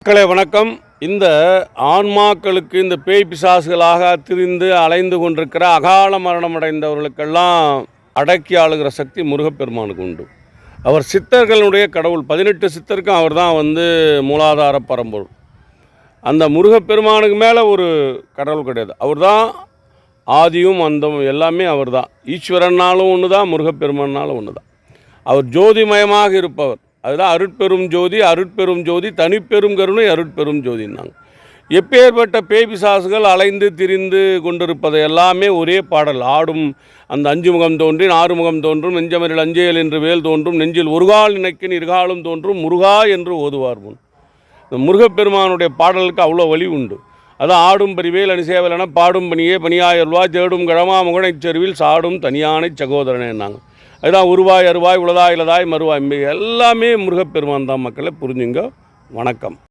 மக்களே வணக்கம். இந்த ஆன்மாக்களுக்கு இந்த பேய் பிசாசுகளாக திரிந்து அலைந்து கொண்டிருக்கிற அகால மரணம் அடைந்தவர்களுக்கெல்லாம் அடக்கி ஆளுகிற சக்தி முருகப்பெருமானுக்கு உண்டு. அவர் சித்தர்களுடைய கடவுள். 18 சித்தருக்கும் அவர் தான் மூலாதார பரம்பொருள். அந்த முருகப்பெருமானுக்கு மேலே ஒரு கடவுள் கிடையாது. அவர் தான் ஆதியும் அந்தமும், எல்லாமே அவர் தான். ஈஸ்வரனாலும் ஒன்று தான், முருகப்பெருமானாலும் ஒன்று தான். அவர் ஜோதிமயமாக இருப்பவர். அதுதான் அருட்பெரும் ஜோதி, அருட்பெரும் ஜோதி, தனிப்பெரும் கருணை, அருட்பெரும் ஜோதின்னாங்க. எப்பேற்பட்ட பேய் பிசாசுகள் அலைந்து திரிந்து கொண்டிருப்பதை எல்லாமே ஒரே பாடல். ஆடும் அந்த 5 முகம் தோன்றின் 6 முகம் தோன்றும், நெஞ்சமரில் அஞ்சேல் என்று வேல் தோன்றும், நெஞ்சில் ஒருகால் நினைக்கின் இருகாலும் தோன்றும், முருகா என்று ஓதுவார் முன். இந்த முருகப்பெருமானுடைய பாடலுக்கு அவ்வளோ வழி உண்டு. அதான் ஆடும் பரிவேல் அணிசேவலென பாடும் பணியே பணியாயல்வா தேடும் கிழமா முகனைச் செருவில் சாடும் தனியானை சகோதரனேன்னாங்க. அதுதான் உருவாய் அருவாய் உளதாய் இலதாய் மறுவாய், எல்லாமே முருகப்பெருமான் தான். மக்களை புரிஞ்சுங்க. வணக்கம்.